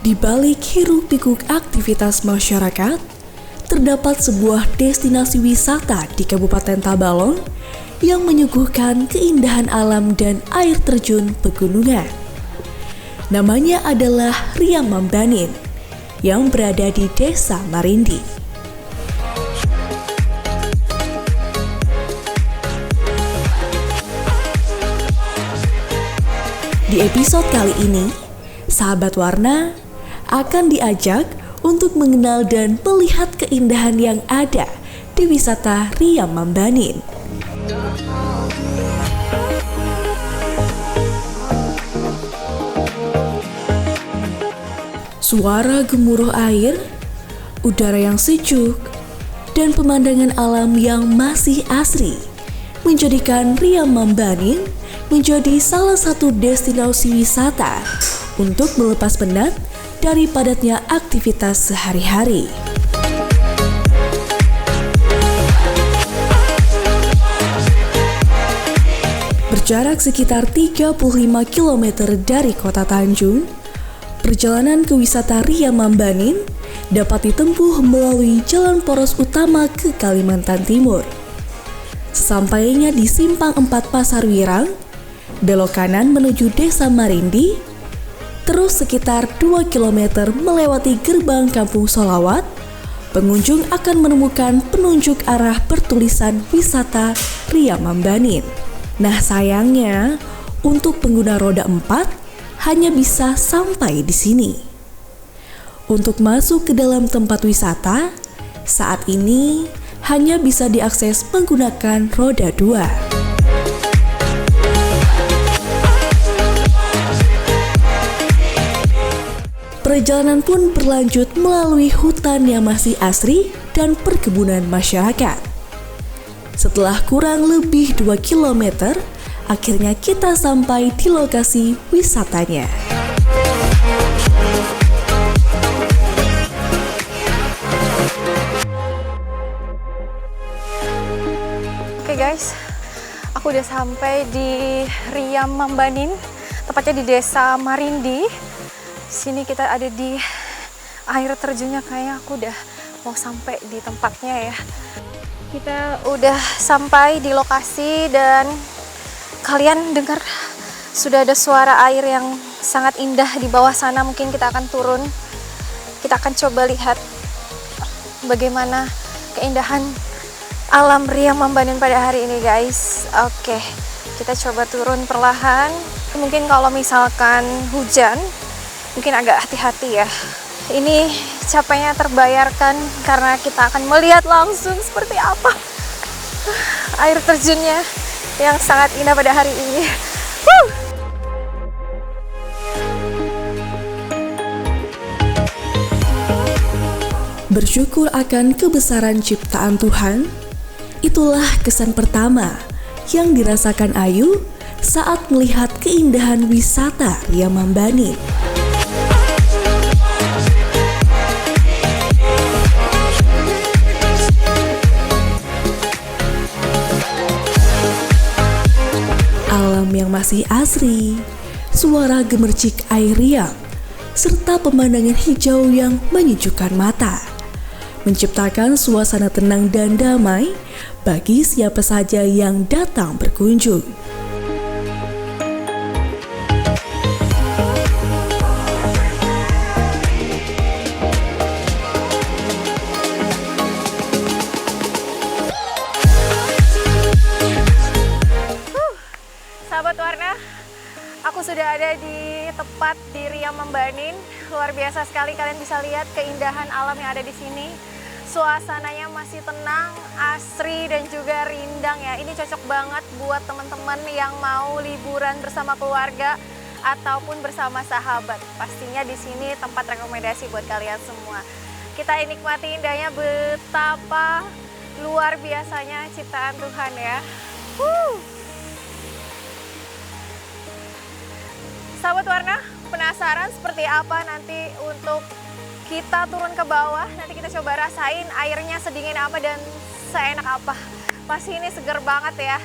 Di balik hiruk-pikuk aktivitas masyarakat, terdapat sebuah destinasi wisata di Kabupaten Tabalong yang menyuguhkan keindahan alam dan air terjun pegunungan. Namanya adalah Riam Mambanin yang berada di Desa Marindi. Di episode kali ini, sahabat warna akan diajak untuk mengenal dan melihat keindahan yang ada di wisata Riam Mambanin. Suara gemuruh air, udara yang sejuk, dan pemandangan alam yang masih asri menjadikan Riam Mambanin menjadi salah satu destinasi wisata untuk melepas penat dari padatnya aktivitas sehari-hari. Berjarak sekitar 35 km dari kota Tanjung, perjalanan ke wisata Riam Mambanin dapat ditempuh melalui jalan poros utama ke Kalimantan Timur. Sesampainya di Simpang 4 Pasar Wirang, belok kanan menuju Desa Marindi, terus sekitar 2 km melewati gerbang Kampung Solawat, pengunjung akan menemukan penunjuk arah bertulisan wisata Riam Mambanin. Nah sayangnya, untuk pengguna roda 4 hanya bisa sampai di sini. Untuk masuk ke dalam tempat wisata, saat ini hanya bisa diakses menggunakan roda 2. Perjalanan pun berlanjut melalui hutan yang masih asri dan perkebunan masyarakat. Setelah kurang lebih 2 km, akhirnya kita sampai di lokasi wisatanya. Oke guys, aku udah sampai di Riam Mambanin, tepatnya di Desa Marindi. Sini kita ada di air terjunnya, kayaknya aku udah mau sampai di tempatnya ya. Kita udah sampai di lokasi dan kalian dengar sudah ada suara air yang sangat indah di bawah sana. Mungkin kita akan turun, kita akan coba lihat bagaimana keindahan alam Riam Mambanin pada hari ini guys. Oke, kita coba turun perlahan. Mungkin kalau misalkan hujan mungkin agak hati-hati ya. Ini capeknya terbayarkan karena kita akan melihat langsung seperti apa air terjunnya yang sangat indah pada hari ini. Bersyukur akan kebesaran ciptaan Tuhan, itulah kesan pertama yang dirasakan Ayu saat melihat keindahan wisata Riam Mambanin. Alam yang masih asri, suara gemercik air riam, serta pemandangan hijau yang menyejukkan mata, menciptakan suasana tenang dan damai bagi siapa saja yang datang berkunjung. Sahabat warna, aku sudah ada di tepat di Riam Mambanin. Luar biasa sekali, kalian bisa lihat keindahan alam yang ada di sini. Suasananya masih tenang, asri dan juga rindang ya. Ini cocok banget buat teman-teman yang mau liburan bersama keluarga ataupun bersama sahabat. Pastinya di sini tempat rekomendasi buat kalian semua. Kita nikmati indahnya, betapa luar biasanya ciptaan Tuhan ya. Sahabat warna, penasaran seperti apa nanti untuk kita turun ke bawah? Nanti kita coba rasain airnya sedingin apa dan seenak apa. Pasti ini seger banget ya.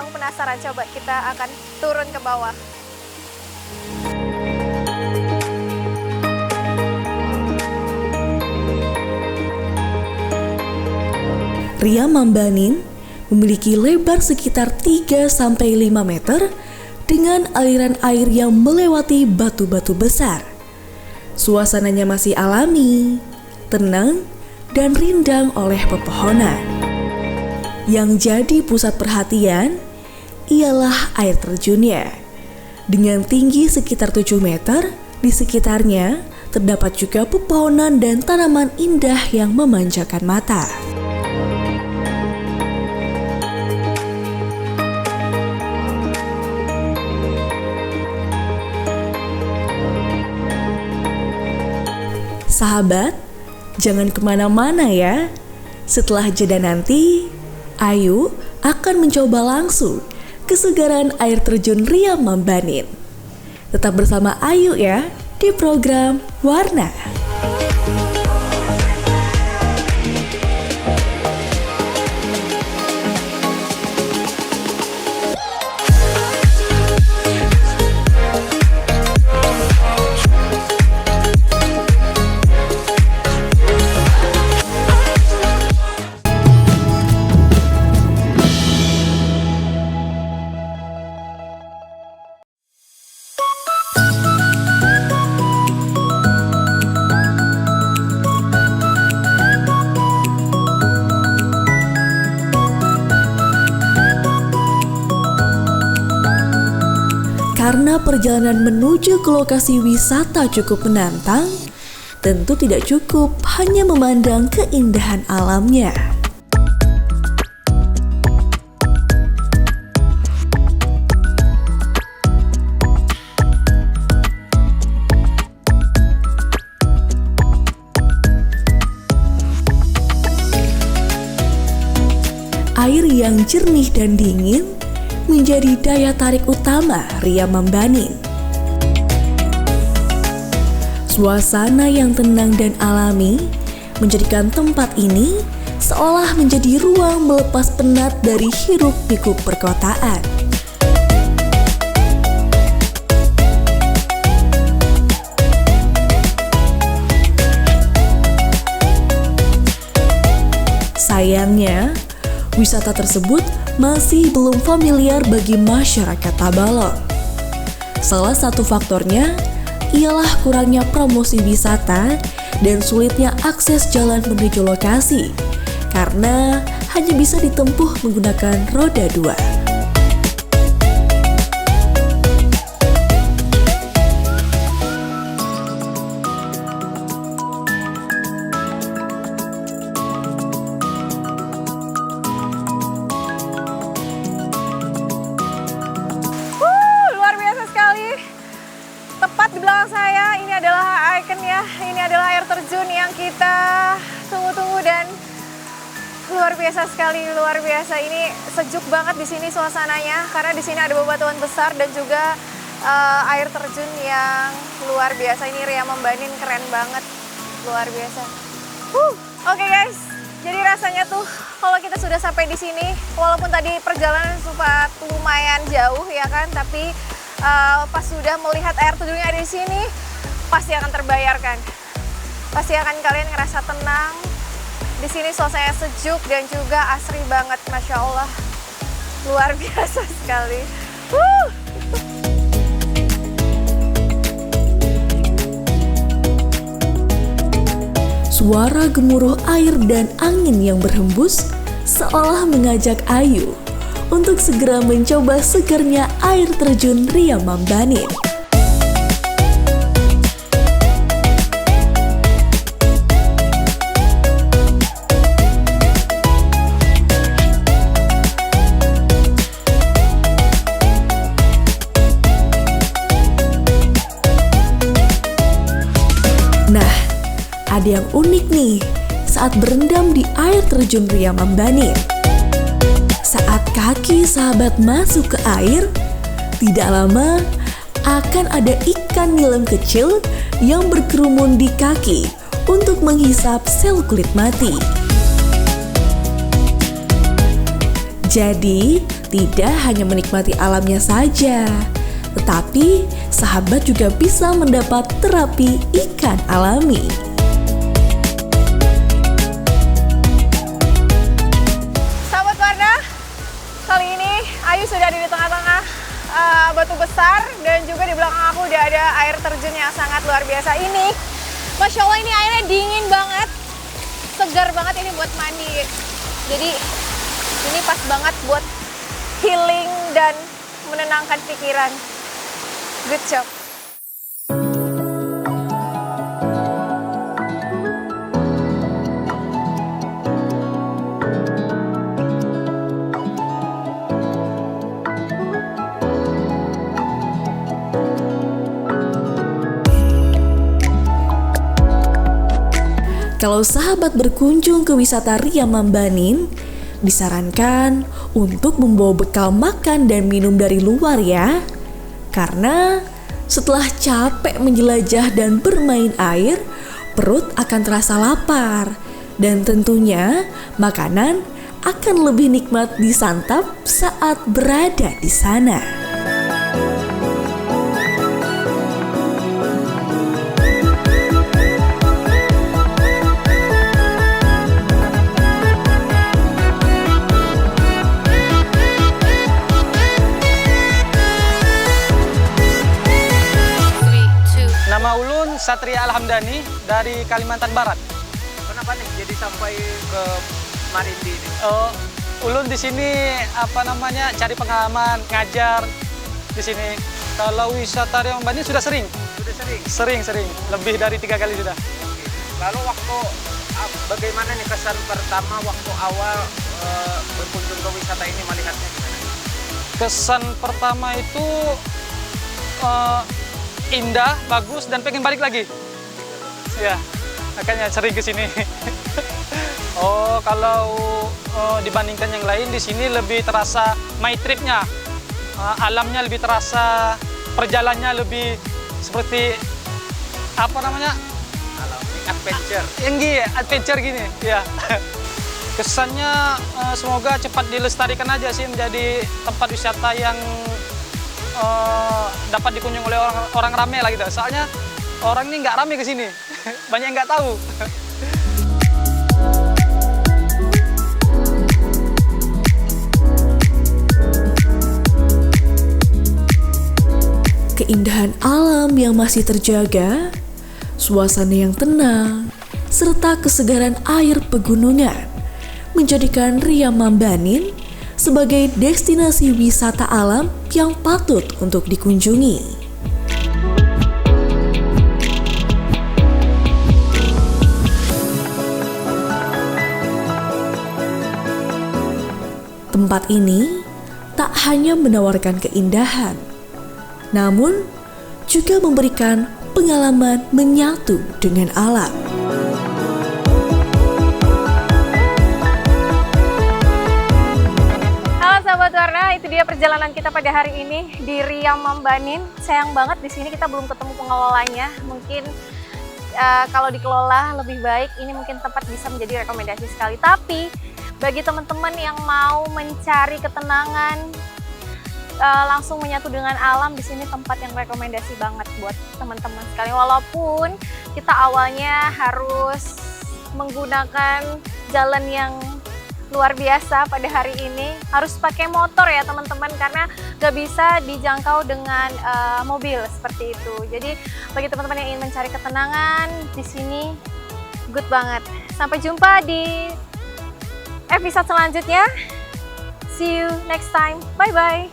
Aku penasaran, coba kita akan turun ke bawah. Ria Mambanin memiliki lebar sekitar 3-5 meter dengan aliran air yang melewati batu-batu besar. Suasananya masih alami, tenang, dan rindang oleh pepohonan. Yang jadi pusat perhatian ialah air terjunnya. Dengan tinggi sekitar 7 meter, di sekitarnya terdapat juga pepohonan dan tanaman indah yang memanjakan mata. Sahabat, jangan kemana-mana ya. Setelah jeda nanti, Ayu akan mencoba langsung kesegaran air terjun Ria Mambanin. Tetap bersama Ayu ya di program Warna. Karena perjalanan menuju ke lokasi wisata cukup menantang, tentu tidak cukup hanya memandang keindahan alamnya. Air yang jernih dan dingin menjadi daya tarik utama Ria Mambanin. Suasana yang tenang dan alami menjadikan tempat ini seolah menjadi ruang melepas penat dari hiruk-pikuk perkotaan. Sayangnya, wisata tersebut masih belum familiar bagi masyarakat Tabalong. Salah satu faktornya ialah kurangnya promosi wisata dan sulitnya akses jalan menuju lokasi, karena hanya bisa ditempuh menggunakan roda 2. Tepat di belakang saya, ini adalah ikon ya. Ini adalah air terjun yang kita tunggu-tunggu dan luar biasa sekali, luar biasa. Ini sejuk banget di sini suasananya karena di sini ada bebatuan besar dan juga air terjun yang luar biasa. Ini Ria Mambanin keren banget, luar biasa. Oke guys, jadi rasanya tuh kalau kita sudah sampai di sini, walaupun tadi perjalanan sempat lumayan jauh ya kan, tapi pas sudah melihat air terjunnya ada di sini, pasti akan terbayarkan. Pasti akan kalian ngerasa tenang. Di sini suasananya sejuk dan juga asri banget, Masya Allah. Luar biasa sekali. Suara gemuruh air dan angin yang berhembus seolah mengajak Ayu untuk segera mencoba segernya air terjun Ria Mambanin. Nah, ada yang unik nih saat berendam di air terjun Ria Mambanin. Saat kaki sahabat masuk ke air, tidak lama akan ada ikan nilam kecil yang berkerumun di kaki untuk menghisap sel kulit mati. Jadi, tidak hanya menikmati alamnya saja, tetapi sahabat juga bisa mendapat terapi ikan alami. aku udah ada air terjun yang sangat luar biasa ini. Masya Allah, ini airnya dingin banget, segar banget ini buat mandi. Jadi ini pas banget buat healing dan menenangkan pikiran. Good job. Kalau sahabat berkunjung ke wisata Riam Mambanin, disarankan untuk membawa bekal makan dan minum dari luar ya. Karena setelah capek menjelajah dan bermain air, perut akan terasa lapar. Dan tentunya makanan akan lebih nikmat disantap saat berada di sana. Nama Ulun Satria Alhamdani dari Kalimantan Barat. Kenapa nih jadi sampai ke Marindi ini? Ulun di sini cari pengalaman, ngajar di sini. Kalau wisata Riam Mambanin sudah sering. Sudah sering? Sering. Lebih dari 3 kali sudah. Lalu bagaimana nih kesan pertama waktu awal berkunjung ke wisata ini, melihatnya gimana? Kesan pertama itu indah, bagus, dan pengen balik lagi. Ya, makanya sering ke sini. Kalau dibandingkan yang lain, di sini lebih terasa my trip-nya. Alamnya lebih terasa, perjalanannya lebih seperti Alami, adventure. Adventure gini, ya. Kesannya semoga cepat dilestarikan aja sih menjadi tempat wisata yang dapat dikunjungi oleh orang ramai lah gitu. Soalnya orang ini nggak ramai ke sini, banyak yang nggak tahu. Keindahan alam yang masih terjaga, suasana yang tenang, serta kesegaran air pegunungan menjadikan Riam Mambanin sebagai destinasi wisata alam yang patut untuk dikunjungi. Tempat ini tak hanya menawarkan keindahan, namun juga memberikan pengalaman menyatu dengan alam. Sahabat Warna, itu dia perjalanan kita pada hari ini di Riam Mambanin. Sayang banget di sini kita belum ketemu pengelolanya. Mungkin kalau dikelola lebih baik, ini mungkin tempat bisa menjadi rekomendasi sekali. Tapi bagi teman-teman yang mau mencari ketenangan, langsung menyatu dengan alam, di sini tempat yang rekomendasi banget buat teman-teman sekali. Walaupun kita awalnya harus menggunakan jalan yang luar biasa pada hari ini, harus pakai motor ya teman-teman, karena gak bisa dijangkau dengan mobil seperti itu. Jadi bagi teman-teman yang ingin mencari ketenangan, di sini good banget. Sampai jumpa di episode selanjutnya. See you next time. Bye-bye.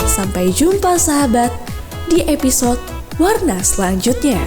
Sampai jumpa sahabat di episode Warna selanjutnya.